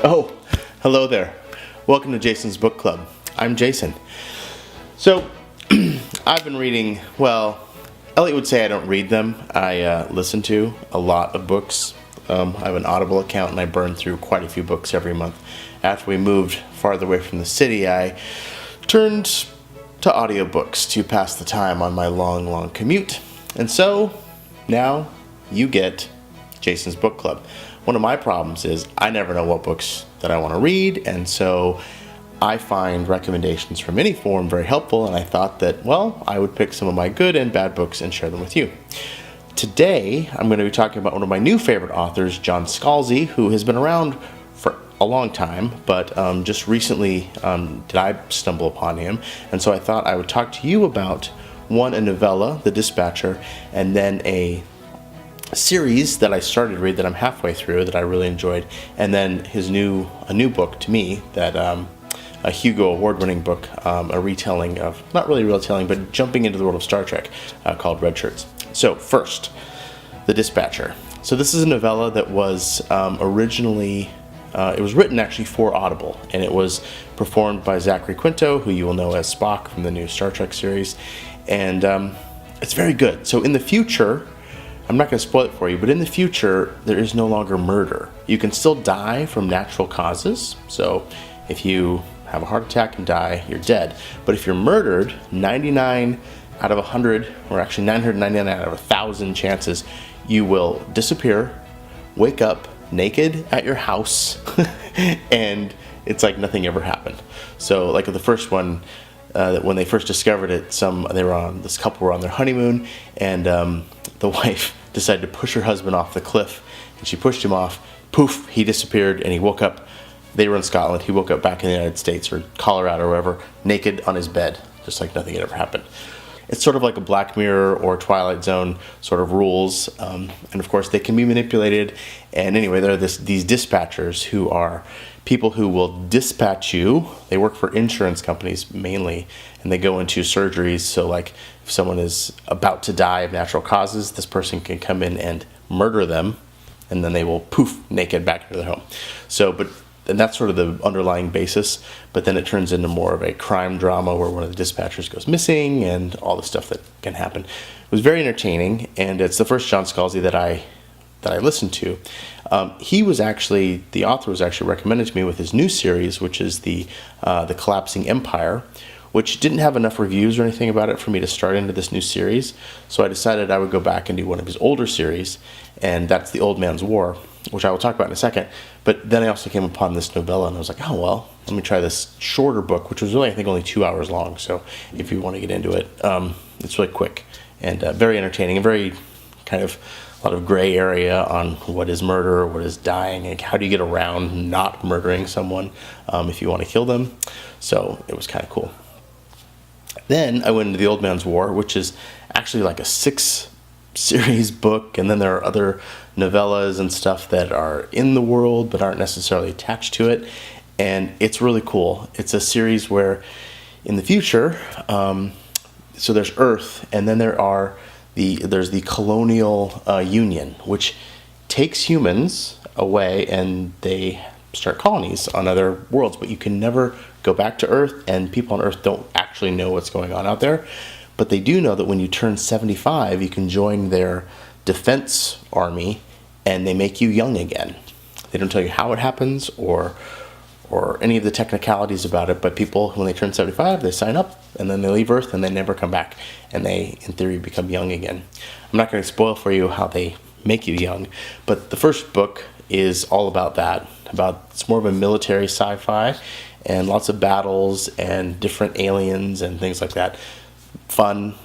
Oh, hello there. Welcome to Jason's Book Club. I'm Jason. So, I've been reading, Elliot would say I don't read them. I listen to a lot of books. I have an Audible account and I burn through quite a few books every month. After we moved farther away from the city, I turned to audiobooks to pass the time on my long commute. And so, now you get Jason's Book Club. One of my problems is I never know what books that I want to read, and so I find recommendations from any form very helpful, and I thought that, I would pick some of my good and bad books and share them with you. Today, I'm going to be talking about one of my new favorite authors, John Scalzi, who has been around for a long time, but just recently did I stumble upon him, and so I thought I would talk to you about a novella, The Dispatcher, and then a series that I started to read that I'm halfway through that I really enjoyed, and then a new book to me that a Hugo Award-winning book, a retelling of, not really a retelling, but jumping into the world of Star Trek, called Redshirts. So first, The Dispatcher. So this is a novella that was originally, it was written actually for Audible, and it was performed by Zachary Quinto, who you will know as Spock from the new Star Trek series, and it's very good. So in the future, I'm not going to spoil it for you, but in the future, there is no longer murder. You can still die from natural causes. So if you have a heart attack and die, you're dead. But if you're murdered, 99 out of 100, or actually 999 out of 1,000 chances, you will disappear, wake up naked at your house, and it's like nothing ever happened. So like the first one, when they first discovered it, this couple were on their honeymoon, and the wife decided to push her husband off the cliff, and she pushed him off. Poof, he disappeared, and he woke up. They were in Scotland. He woke up back in the United States or Colorado or wherever, naked on his bed, just like nothing had ever happened. It's sort of like a Black Mirror or Twilight Zone sort of rules, and of course they can be manipulated. And anyway, there are these dispatchers who are people who will dispatch you. They work for insurance companies mainly, and they go into surgeries. So like if someone is about to die of natural causes, this person can come in and murder them, and then they will poof naked back into their home. And that's sort of the underlying basis, but then it turns into more of a crime drama where one of the dispatchers goes missing and all the stuff that can happen. It was very entertaining, and it's the first John Scalzi that I listened to. The author was actually recommended to me with his new series, which is the Collapsing Empire, which didn't have enough reviews or anything about it for me to start into this new series. So I decided I would go back and do one of his older series, and that's The Old Man's War, which I will talk about in a second. But then I also came upon this novella, and I was like, let me try this shorter book, which was really, I think, only 2 hours long. So if you want to get into it, it's really quick and very entertaining and very kind of a lot of gray area on what is murder, what is dying, and how do you get around not murdering someone if you want to kill them. So it was kind of cool. Then I went into The Old Man's War, which is actually like a 6-series book, and then there are other novellas and stuff that are in the world but aren't necessarily attached to it, and it's really cool. It's a series where in the future, so there's Earth, and then there's the colonial union, which takes humans away and they start colonies on other worlds, but you can never go back to Earth, and people on Earth don't actually know what's going on out there. But they do know that when you turn 75, you can join their defense army, and they make you young again. They don't tell you how it happens or any of the technicalities about it, but people, when they turn 75, they sign up, and then they leave Earth, and they never come back, and they, in theory, become young again. I'm not going to spoil for you how they make you young, but the first book is all about that. It's more of a military sci-fi, and lots of battles and different aliens and things like that. Fun.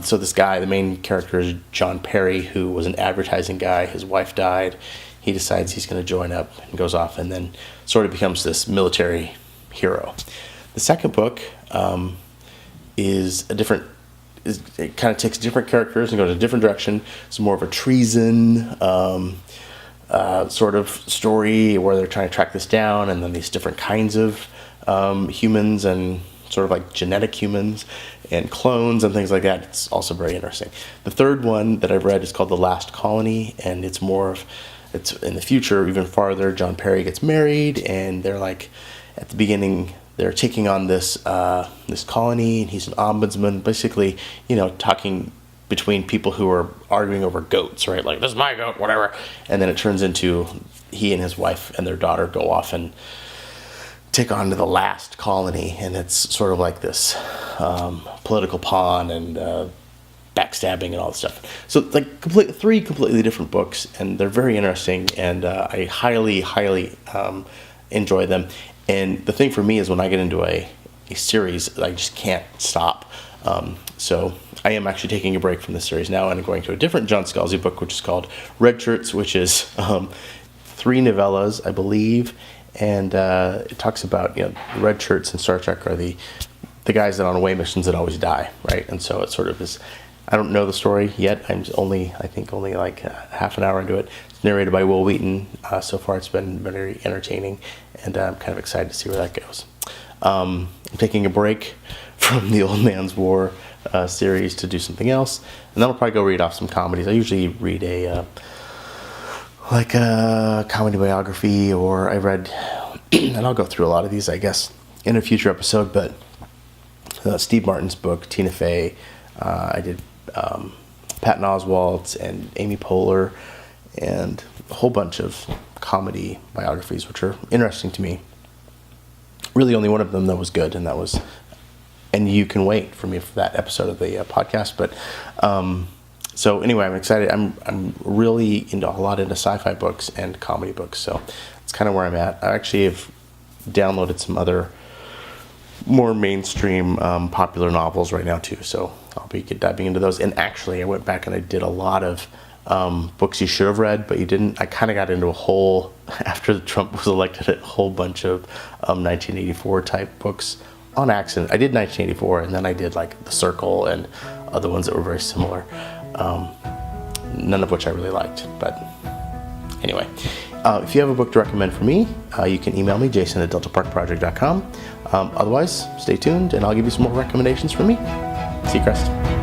So this guy, the main character is John Perry, who was an advertising guy. His wife died. He decides he's going to join up and goes off and then sort of becomes this military hero. The second book is it kind of takes different characters and goes in a different direction. It's more of a treason sort of story where they're trying to track this down, and then these different kinds of humans and sort of like genetic humans and clones and things like that. It's also very interesting. The third one that I've read is called The Last Colony, and it's more of it's in the future, even farther. John Perry gets married, and they're like, at the beginning, they're taking on this this colony, and he's an ombudsman, basically, talking between people who are arguing over goats, right? Like, this is my goat, whatever. And then it turns into he and his wife and their daughter go off and take on to the last colony, and it's sort of like this political pawn and backstabbing and all this stuff. So like three completely different books, and they're very interesting, and I highly enjoy them. And the thing for me is when I get into a series, I just can't stop. So I am actually taking a break from this series now, and I'm going to a different John Scalzi book, which is called Redshirts, which is 3 novellas, I believe, and it talks about, the Redshirts in Star Trek are the guys that on away missions that always die, right? And so it sort of is. I don't know the story yet. I'm only like half an hour into it. It's narrated by Will Wheaton. So far, it's been very entertaining, and I'm kind of excited to see where that goes. I'm taking a break from the Old Man's War series to do something else, and then I'll probably go read off some comedies. I usually read a comedy biography, or I read, and I'll go through a lot of these, I guess, in a future episode. But Steve Martin's book, Tina Fey. I did Patton Oswalt and Amy Poehler, and a whole bunch of comedy biographies, which are interesting to me. Really, only one of them that was good, and that was And You Can Wait for me for that episode of the podcast. But so anyway, I'm excited. I'm really into a lot into sci-fi books and comedy books, so it's kind of where I'm at. I actually have downloaded some other more mainstream popular novels right now too, so I'll be diving into those. And actually, I went back and I did a lot of books you should have read, but you didn't. I kind of got into a whole, after Trump was elected, a whole bunch of 1984 type books on accident. I did 1984, and then I did like The Circle and other ones that were very similar, none of which I really liked. But anyway, if you have a book to recommend for me, you can email me, jason@deltaparkproject.com. Otherwise, stay tuned, and I'll give you some more recommendations from me. Seacrest.